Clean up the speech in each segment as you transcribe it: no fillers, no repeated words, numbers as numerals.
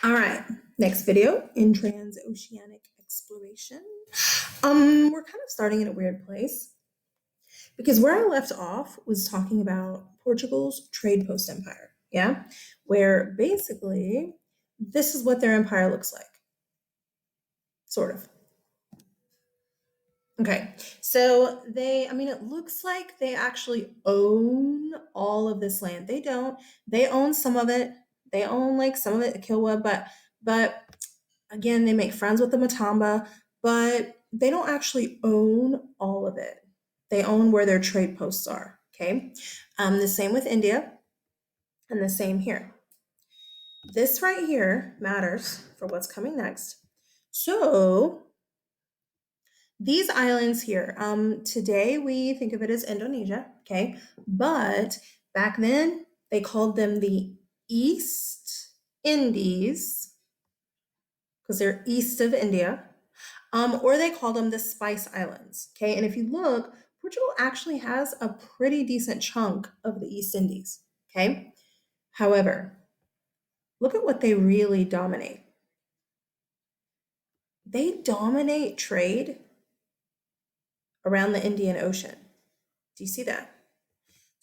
All right, next video in transoceanic exploration. We're kind of starting in a weird place because where I left off was talking about Portugal's trade post empire, yeah, where basically this is what their empire looks like, sort of. Okay, so it looks like they actually own all of this land. They don't. They own some of it. They own like some of it, Kilwa, but again, they make friends with the Matamba, but they don't actually own all of it. They own where their trade posts are. Okay, the same with India, and the same here. This right here matters for what's coming next. So these islands here, today we think of it as Indonesia, okay? But back then they called them the East Indies because they're east of India, or they called them the Spice Islands, okay? And if you look, Portugal actually has a pretty decent chunk of the East Indies, okay? However, look at what they really dominate. They dominate trade around the Indian Ocean. Do you see that?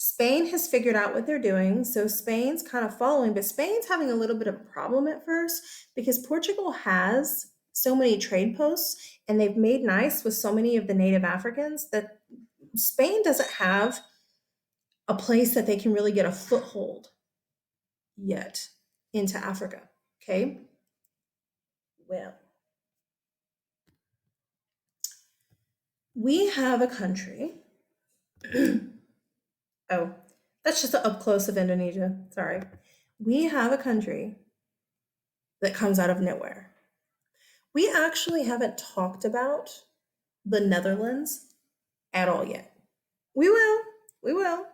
Spain has figured out what they're doing, so Spain's kind of following, but Spain's having a little bit of a problem at first because Portugal has so many trade posts and they've made nice with so many of the native Africans that Spain doesn't have a place that they can really get a foothold yet into Africa. Okay? Well, we have a country. Oh, that's just an up close of Indonesia. Sorry. We have a country that comes out of nowhere. We actually haven't talked about the Netherlands at all yet. We will. We will.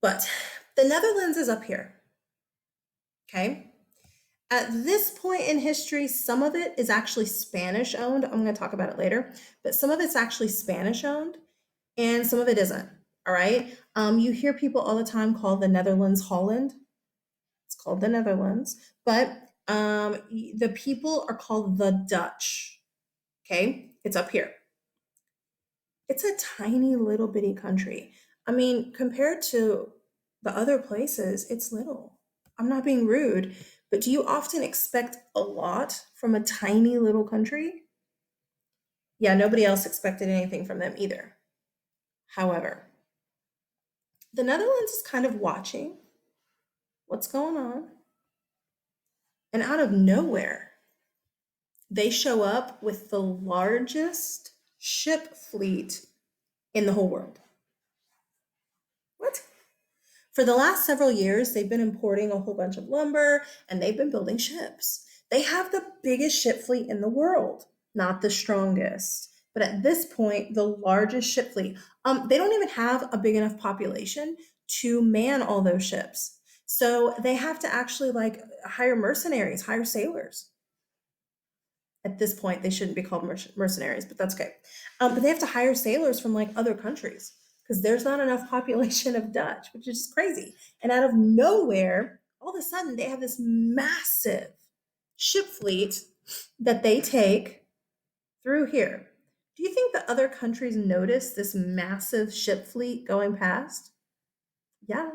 But the Netherlands is up here. Okay? At this point in history, some of it is actually Spanish owned. I'm going to talk about it later, but some of it's actually Spanish owned and some of it isn't. All right. You hear people all the time call the Netherlands Holland. It's called the Netherlands, but the people are called the Dutch. Okay. It's up here. It's a tiny little bitty country. I mean, compared to the other places, it's little. I'm not being rude, but do you often expect a lot from a tiny little country? Yeah, nobody else expected anything from them either. However, the Netherlands is kind of watching what's going on, and out of nowhere, they show up with the largest ship fleet in the whole world. What? For the last several years, they've been importing a whole bunch of lumber and they've been building ships. They have the biggest ship fleet in the world, not the strongest, but at this point, the largest ship fleet. They don't even have a big enough population to man all those ships. So they have to actually like hire mercenaries, hire sailors. At this point, they shouldn't be called mercenaries, but that's okay. But they have to hire sailors from like other countries because there's not enough population of Dutch, which is just crazy. And out of nowhere, all of a sudden, they have this massive ship fleet that they take through here. Do you think that other countries notice this massive ship fleet going past? Yeah.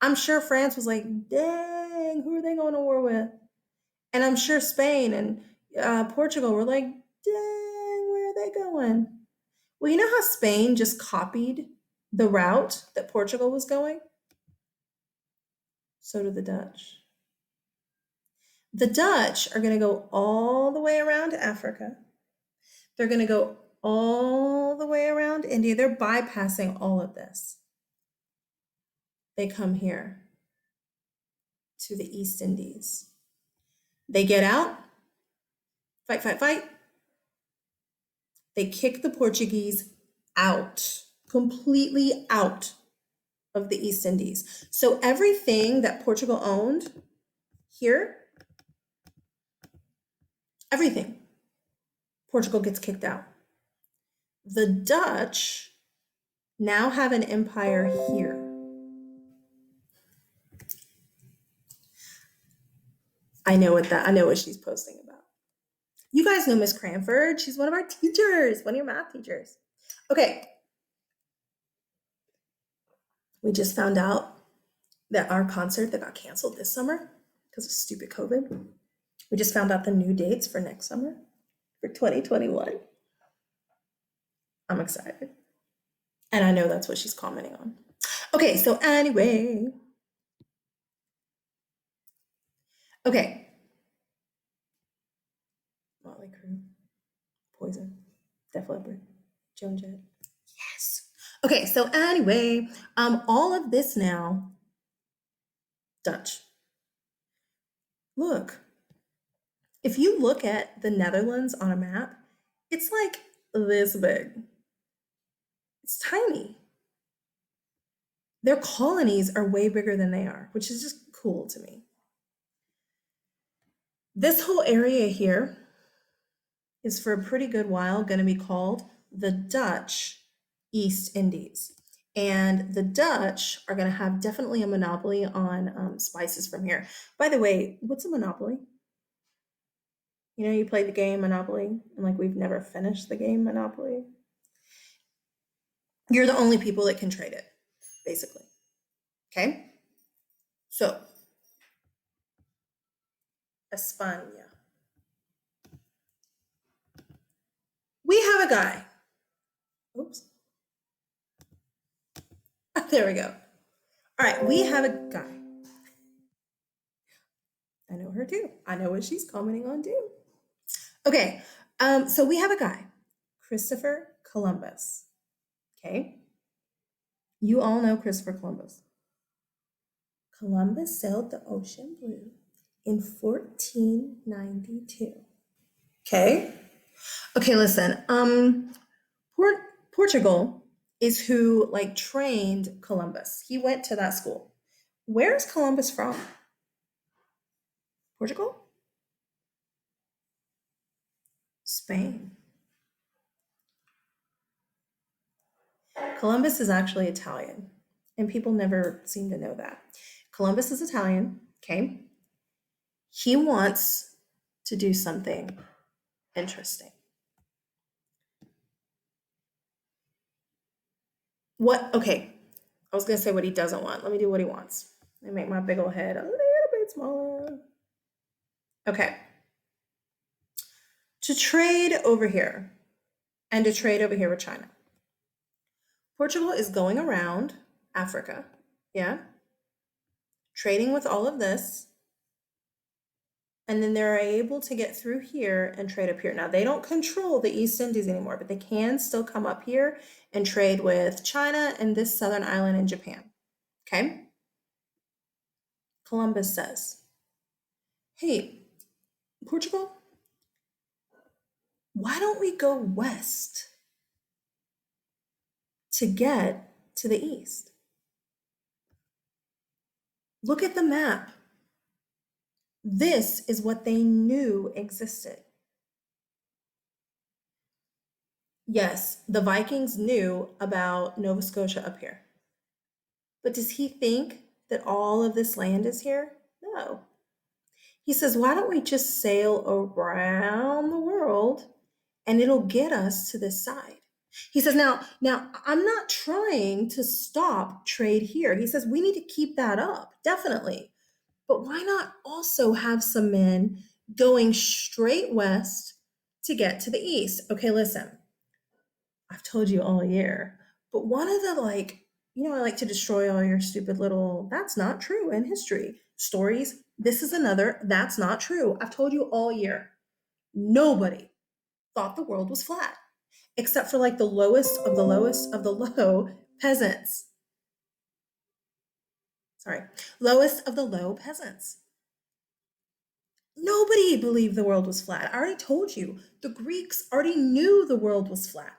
I'm sure France was like, dang, who are they going to war with? And I'm sure Spain and Portugal were like, dang, where are they going? Well, you know how Spain just copied the route that Portugal was going? So did the Dutch. The Dutch are going to go all the way around Africa. They're going to go all the way around India. They're bypassing all of this. They come here to the East Indies. They get out, fight, fight, fight. They kick the Portuguese out, completely out of the East Indies. So everything that Portugal owned here, everything, Portugal gets kicked out. The Dutch now have an empire here. I know what she's posting about. You guys know Miss Cranford. She's one of our teachers, one of your math teachers. Okay. We just found out that our concert that got canceled this summer because of stupid COVID, we just found out the new dates for next summer for 2021. I'm excited. And I know that's what she's commenting on. Okay, so anyway. Okay. Motley Crue, Poison, Def Leppard, Joan Jett. Yes. Okay, so anyway, all of this now, Dutch. Look, if you look at the Netherlands on a map, it's like this big. It's tiny. Their colonies are way bigger than they are, which is just cool to me. This whole area here is for a pretty good while going to be called the Dutch East Indies. And the Dutch are going to have definitely a monopoly on spices from here. By the way, what's a monopoly? You know, you played the game Monopoly, and like we've never finished the game Monopoly. You're the only people that can trade it, basically. Okay? So, España. We have a guy. Oops. There we go. All right, we have a guy. I know her too. I know what she's commenting on too. Okay, so we have a guy, Christopher Columbus. Okay, you all know Christopher Columbus. Columbus sailed the ocean blue in 1492. Okay, okay, listen. Portugal is who like trained Columbus. He went to that school. Where's Columbus from? Portugal? Spain. Columbus is actually Italian, and people never seem to know that. Columbus is Italian, okay? He wants to do something interesting. What, okay, I was gonna say what he doesn't want. Let me do what he wants. Let me make my big old head a little bit smaller. Okay. To trade over here and to trade over here with China. Portugal is going around Africa, yeah, trading with all of this, and then they're able to get through here and trade up here. Now, they don't control the East Indies anymore, but they can still come up here and trade with China and this southern island in Japan. Okay? Columbus says, hey, Portugal, why don't we go west to get to the east? Look at the map. This is what they knew existed. Yes, the Vikings knew about Nova Scotia up here. But does he think that all of this land is here? No. He says, why don't we just sail around the world and it'll get us to this side? He says, now I'm not trying to stop trade here. He says, we need to keep that up, definitely. But why not also have some men going straight west to get to the east? Okay, listen, I've told you all year, but one of the I like to destroy all your stupid little, that's not true in history stories. This is another, that's not true. I've told you all year. Nobody thought the world was flat, except for like the lowest of the lowest of the low peasants. Sorry, lowest of the low peasants. Nobody believed the world was flat. I already told you, the Greeks already knew the world was flat.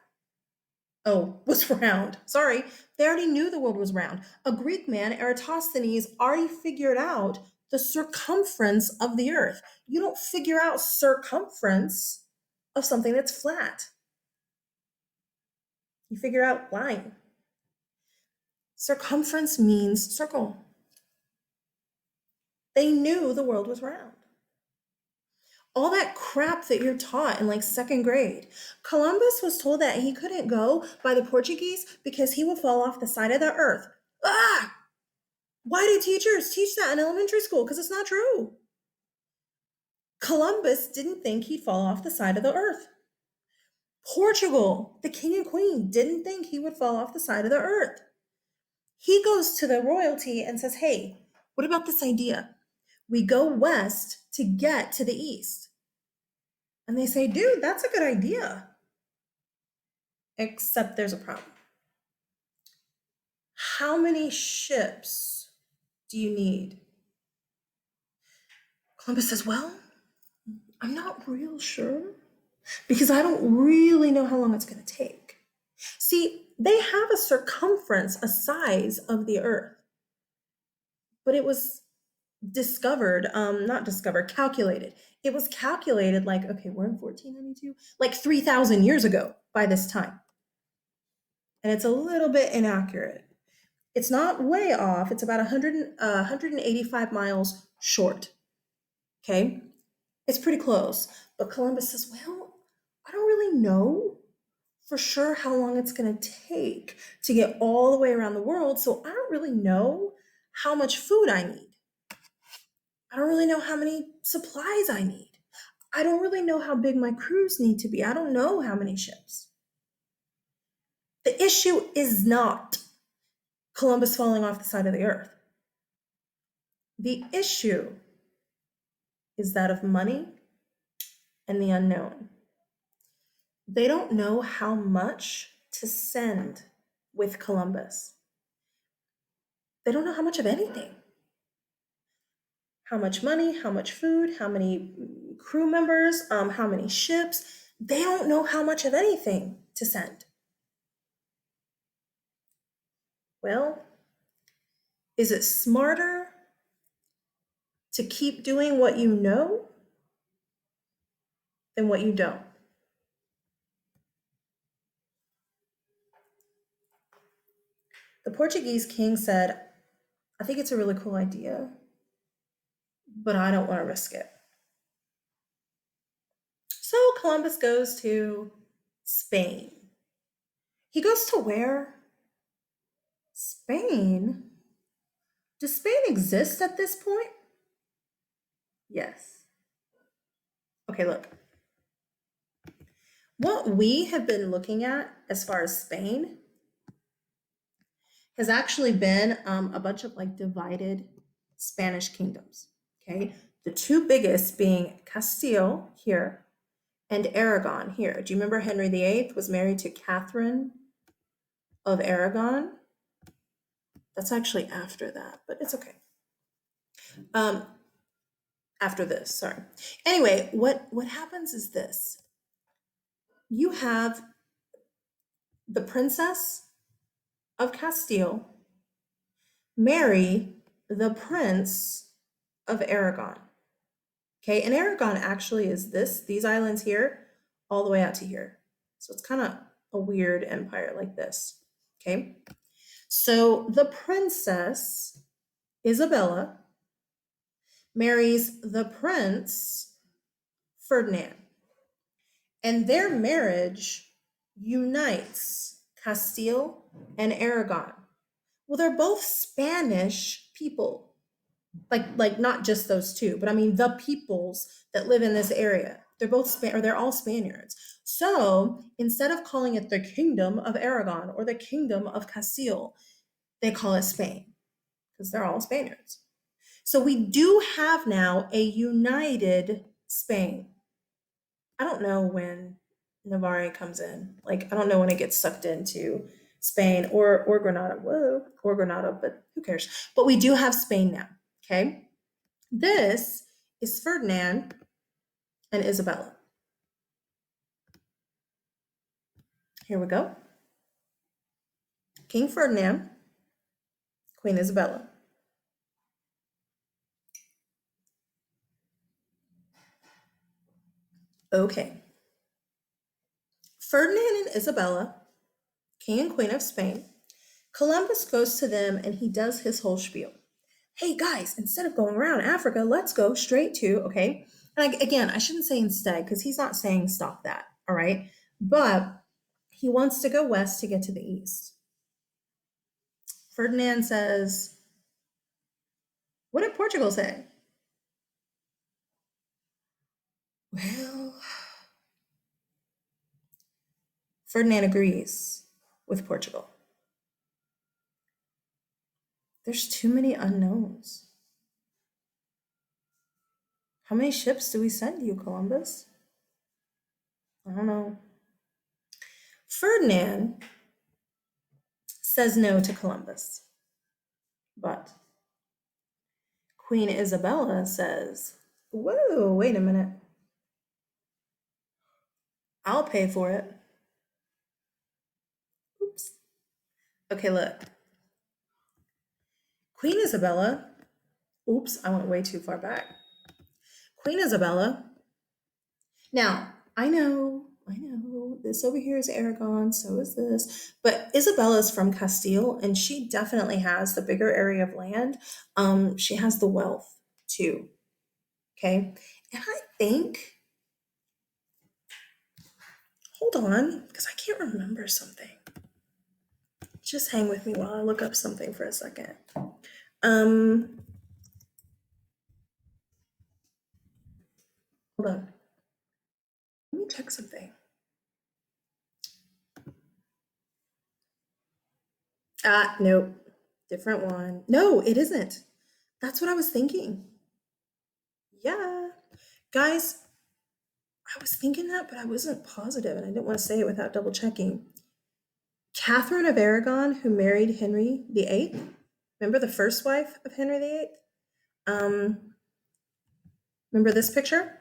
Oh, was round. Sorry, they already knew the world was round. A Greek man, Eratosthenes, already figured out the circumference of the earth. You don't figure out circumference of something that's flat. You figure out line. Circumference means circle. They knew the world was round. All that crap that you're taught in like second grade. Columbus was told that he couldn't go by the Portuguese because he would fall off the side of the earth. Ah! Why do teachers teach that in elementary school? Because it's not true. Columbus didn't think he'd fall off the side of the earth. Portugal, the king and queen, didn't think he would fall off the side of the earth. He goes to the royalty and says, hey, what about this idea? We go west to get to the east. And they say, dude, that's a good idea. Except there's a problem. How many ships do you need? Columbus says, well, I'm not real sure because I don't really know how long it's going to take. See, they have a circumference, a size of the earth, but it was calculated. It was calculated like, okay, we're in 1492, like 3,000 years ago by this time. And it's a little bit inaccurate. It's not way off. It's about 185 miles short. Okay? It's pretty close. But Columbus says, well, I don't really know for sure how long it's going to take to get all the way around the world. So I don't really know how much food I need. I don't really know how many supplies I need. I don't really know how big my crews need to be. I don't know how many ships. The issue is not Columbus falling off the side of the earth. The issue is that of money and the unknown. They don't know how much to send with Columbus. They don't know how much of anything. How much money, how much food, how many crew members, how many ships. They don't know how much of anything to send. Well, is it smarter to keep doing what you know than what you don't? The Portuguese king said, I think it's a really cool idea, but I don't want to risk it. So Columbus goes to Spain. He goes to where? Spain? Does Spain exist at this point? Yes. Okay, look. What we have been looking at as far as Spain has actually been a bunch of like divided Spanish kingdoms. Okay, the two biggest being Castile here and Aragon here. Do you remember Henry VIII was married to Catherine of Aragon? That's actually after that, but it's okay. Um, After this, sorry. Anyway, what happens is this. You have the princess of Castile marry the prince of Aragon. Okay, and Aragon actually is these islands here, all the way out to here. So it's kind of a weird empire like this. Okay, so the princess Isabella marries the prince Ferdinand, and their marriage unites Castile and Aragon. Well, they're both Spanish people. Like not just those two, but I mean the peoples that live in this area. They're all Spaniards. So instead of calling it the Kingdom of Aragon or the Kingdom of Castile, they call it Spain because they're all Spaniards. So we do have now a united Spain. I don't know when Navarre comes in. Like I don't know when it gets sucked into Spain or Granada. Whoa, or Granada, but who cares? But we do have Spain now. Okay. This is Ferdinand and Isabella. Here we go. King Ferdinand, Queen Isabella. Okay. Ferdinand and Isabella, King and Queen of Spain. Columbus goes to them and he does his whole spiel. Hey guys, instead of going around Africa, let's go straight to, okay, And again, I shouldn't say instead because he's not saying stop that. All right. But he wants to go west to get to the east. Ferdinand says, what did Portugal say? Well, Ferdinand agrees with Portugal. There's too many unknowns. How many ships do we send you, Columbus? I don't know. Ferdinand says no to Columbus, but Queen Isabella says, whoa, wait a minute. I'll pay for it. Oops. Okay, look. Queen Isabella, oops, I went way too far back. Queen Isabella, now, I know, this over here is Aragon, so is this, but Isabella's from Castile, and she definitely has the bigger area of land. She has the wealth too, okay? And I think, hold on, because I can't remember something. Just hang with me while I look up something for a second. Um, Hold on. Let me check something. Ah, nope. Different one. No, it isn't. That's what I was thinking. Yeah. Guys, I was thinking that, but I wasn't positive and I didn't want to say it without double checking. Catherine of Aragon, who married Henry VIII, remember the first wife of Henry VIII? Um, Remember this picture?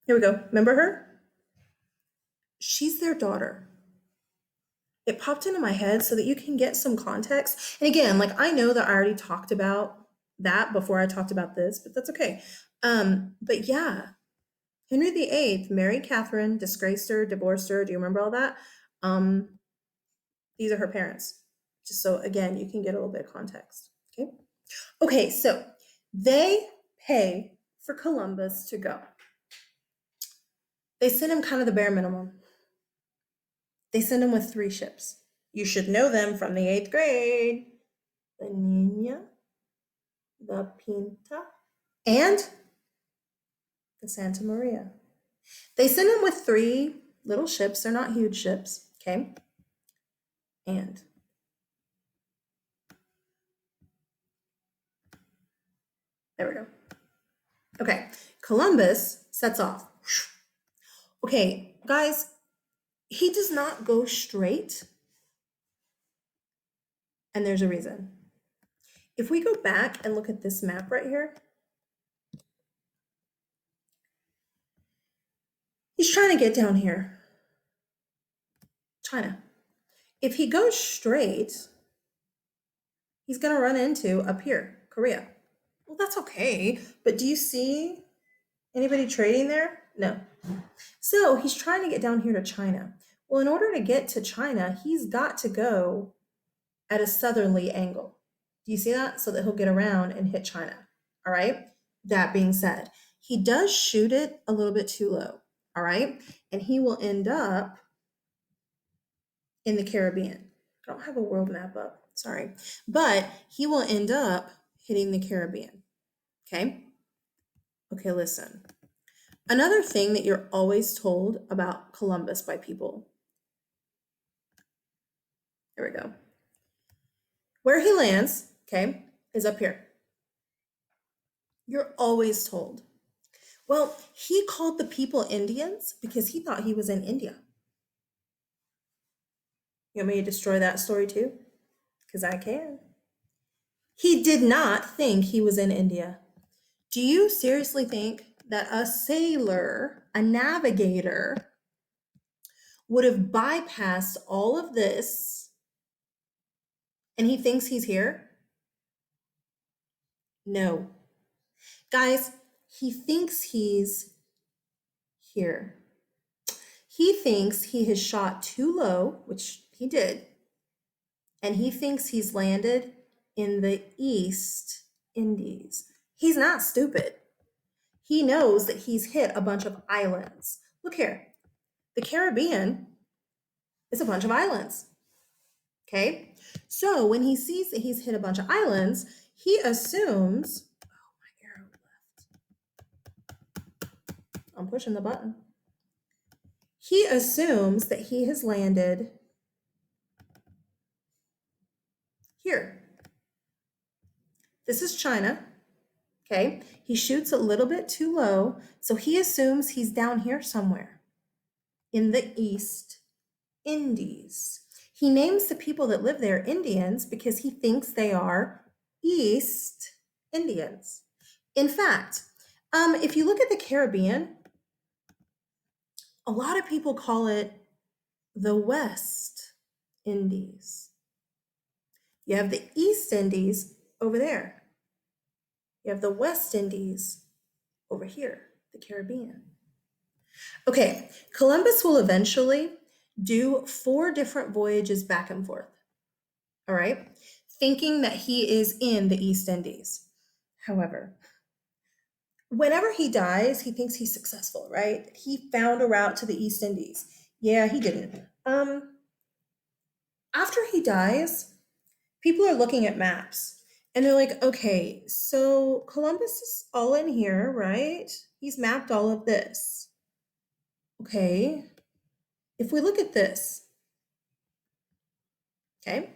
Here we go. Remember her? She's their daughter. It popped into my head so that you can get some context. And again, like I know that I already talked about that before I talked about this, but that's okay. But yeah, Henry VIII married Catherine, disgraced her, divorced her. Do you remember all that? Um, these are her parents. Just so again, you can get a little bit of context. Okay. Okay, so they pay for Columbus to go. They send him kind of the bare minimum. They send him with 3 ships. You should know them from the 8th grade. The Nina, the Pinta, and the Santa Maria. They send him with 3 little ships. They're not huge ships, okay? And there we go. Okay, Columbus sets off. Okay, guys, he does not go straight, and there's a reason. If we go back and look at this map right here, he's trying to get down here. China. If he goes straight, he's going to run into up here, Korea. Well, that's okay, but do you see anybody trading there? No. So he's trying to get down here to China. Well, in order to get to China, he's got to go at a southerly angle. Do you see that? So that he'll get around and hit China. All right. That being said, he does shoot it a little bit too low. All right. And he will end up in the Caribbean. I don't have a world map up. Sorry. But he will end up hitting the Caribbean. Okay. Okay, listen. Another thing that you're always told about Columbus by people. Here we go. Where he lands, okay, is up here. You're always told. Well, he called the people Indians because he thought he was in India. You want me to destroy that story too? Because I can. He did not think he was in India. Do you seriously think that a sailor, a navigator, would have bypassed all of this and he thinks he's here? No. Guys, he thinks he's here. He thinks he has shot too low, which he did, and he thinks he's landed in the East Indies. He's not stupid. He knows that he's hit a bunch of islands. Look here, the Caribbean is a bunch of islands. Okay, so when he sees that he's hit a bunch of islands, he assumes, oh, my arrow left. I'm pushing the button. He assumes that he has landed here. This is China. Okay, he shoots a little bit too low, so he assumes he's down here somewhere in the East Indies. He names the people that live there Indians because he thinks they are East Indians. In fact, if you look at the Caribbean, a lot of people call it the West Indies. You have the East Indies over there. You have the West Indies over here, the Caribbean. Okay, Columbus will eventually do 4 different voyages back and forth, all right, thinking that he is in the East Indies. However, whenever he dies, he thinks he's successful, right? He found a route to the East Indies. Yeah, he didn't. After he dies, people are looking at maps and they're like, okay, so Columbus is all in here, right? He's mapped all of this. Okay, if we look at this, okay,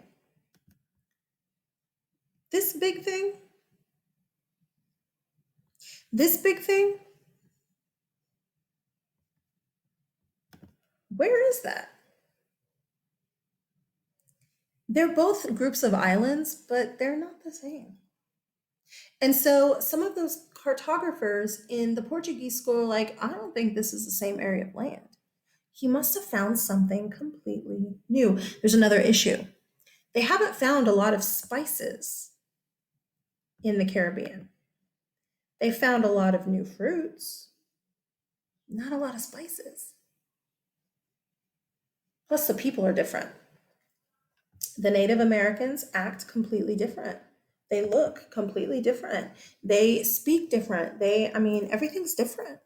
this big thing, where is that? They're both groups of islands, but they're not the same. And so some of those cartographers in the Portuguese school are like, I don't think this is the same area of land. He must have found something completely new. There's another issue. They haven't found a lot of spices in the Caribbean. They found a lot of new fruits, not a lot of spices. Plus, the people are different. The Native Americans act completely different. They look completely different. They speak different. Everything's different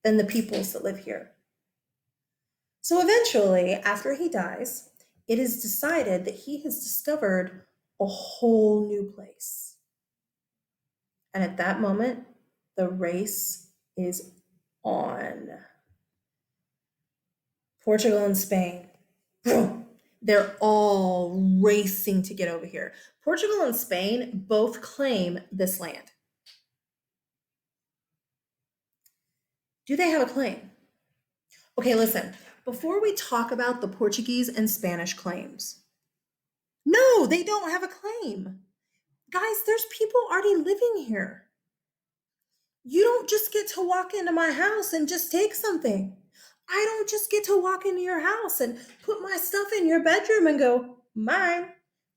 than the peoples that live here. So eventually, after he dies, it is decided that he has discovered a whole new place. And at that moment, the race is on. Portugal and Spain, they're all racing to get over here. Portugal and Spain both claim this land. Do they have a claim? Okay, listen, before we talk about the Portuguese and Spanish claims, no, they don't have a claim. Guys, there's people already living here. You don't just get to walk into my house and just take something. I don't just get to walk into your house and put my stuff in your bedroom and go, mine,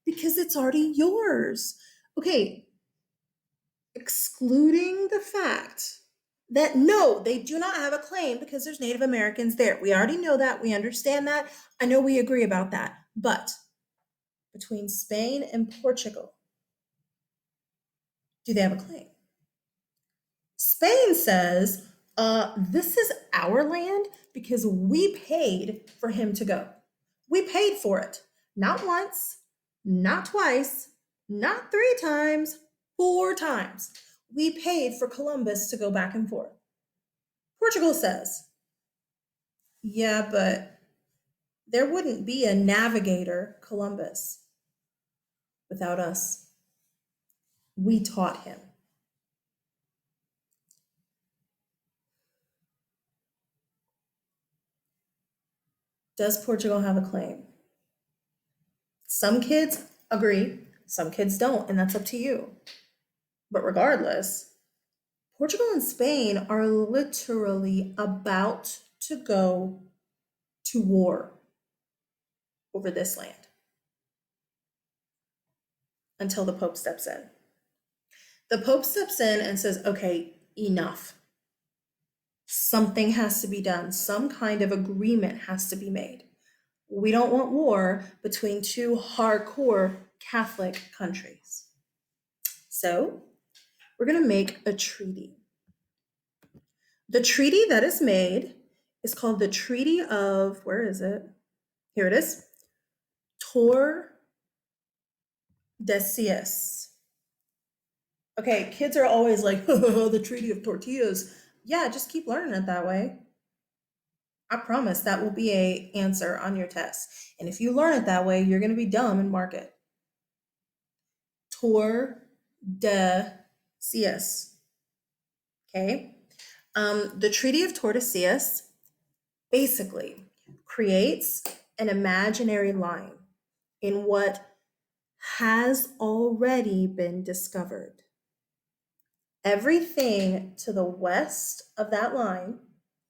because it's already yours. Okay, excluding the fact that no, they do not have a claim because there's Native Americans there. We already know that. We understand that. I know we agree about that. But between Spain and Portugal, do they have a claim? Spain says, this is our land because we paid for him to go. We paid for it. Not once, not twice, not 3 times, 4 times. We paid for Columbus to go back and forth. Portugal says, yeah, but there wouldn't be a navigator, Columbus, without us. We taught him. Does Portugal have a claim? Some kids agree, some kids don't, and that's up to you. But regardless, Portugal and Spain are literally about to go to war over this land until the Pope steps in. The Pope steps in and says, okay, enough. Something has to be done. Some kind of agreement has to be made. We don't want war between 2 hardcore Catholic countries. So we're going to make a treaty. The treaty that is made is called the Treaty of, where is it? Here it is. Tordesillas. Okay, kids are always like, the Treaty of Tortillas. Yeah, just keep learning it that way. I promise that will be a answer on your test. And if you learn it that way, you're going to be dumb and mark it. Tordesillas. Okay. The Treaty of Tordesillas basically creates an imaginary line in what has already been discovered. Everything to the west of that line,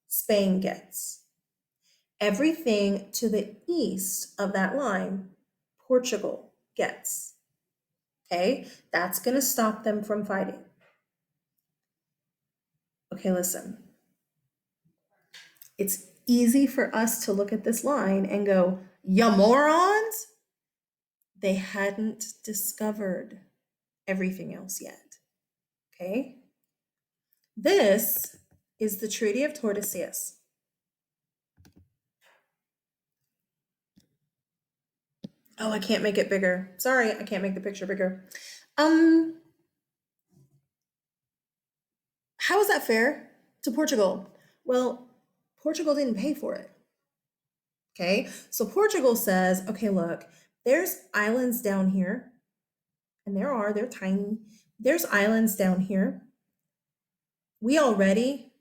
Spain gets. Everything to the east of that line, Portugal gets. Okay, that's going to stop them from fighting. Okay, listen. It's easy for us to look at this line and go, ya morons? They hadn't discovered everything else yet. Okay? This is the Treaty of Tordesillas. Oh, I can't make it bigger. Sorry, I can't make the picture bigger. How is that fair to Portugal? Well, Portugal didn't pay for it. Okay, so Portugal says, okay, look, there's islands down here, and they're tiny. There's islands down here. We already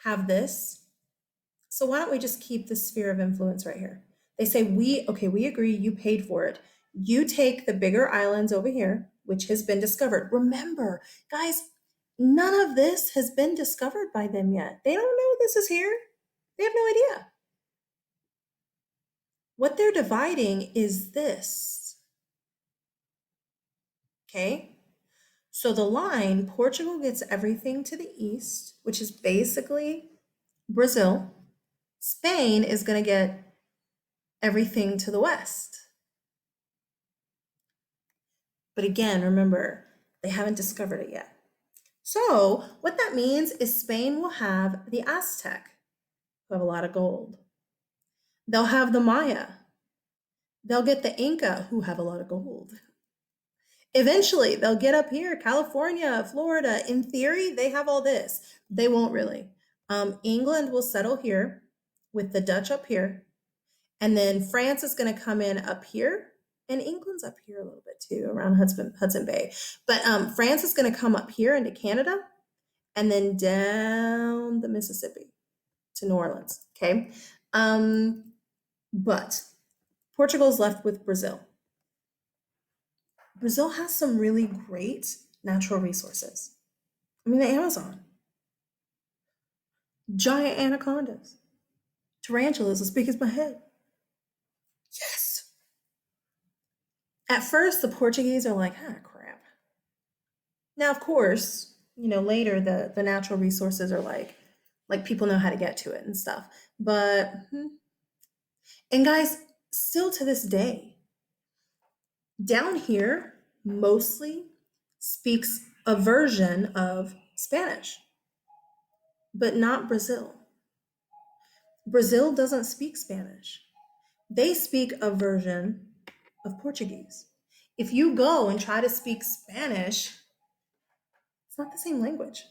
have this. So why don't we just keep the sphere of influence right here? They say, we agree, you paid for it. You take the bigger islands over here, which has been discovered. Remember, guys, none of this has been discovered by them yet. They don't know this is here. They have no idea. What they're dividing is this. Okay? So the line, Portugal gets everything to the east, which is basically Brazil. Spain is going to get everything to the west. But again, remember, they haven't discovered it yet. So what that means is Spain will have the Aztec, who have a lot of gold. They'll have the Maya. They'll get the Inca, who have a lot of gold. Eventually, they'll get up here, California, Florida. In theory, they have all this. They won't really. England will settle here with the Dutch up here. And then France is going to come in up here. And England's up here a little bit too, around Hudson Bay. But France is going to come up here into Canada and then down the Mississippi to New Orleans. Okay. But Portugal's left with Brazil. Brazil has some really great natural resources. I mean, the Amazon, giant anacondas, tarantulas as big as my head. Yes. At first, the Portuguese are like, crap. Now, of course, later the natural resources are like people know how to get to it and stuff. But, and guys, still to this day, down here mostly speaks a version of Spanish, but not Brazil. Brazil doesn't speak Spanish. They speak a version of Portuguese. If you go and try to speak Spanish, it's not the same language.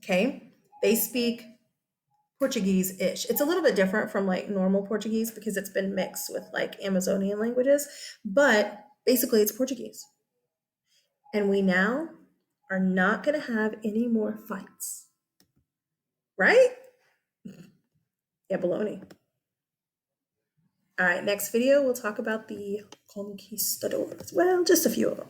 Okay? They speak Portuguese-ish. It's a little bit different from like normal Portuguese because it's been mixed with like Amazonian languages, but basically it's Portuguese. And we now are not going to have any more fights. Right? Yeah, baloney. All right, next video, we'll talk about the conquistadors. Well, just a few of them.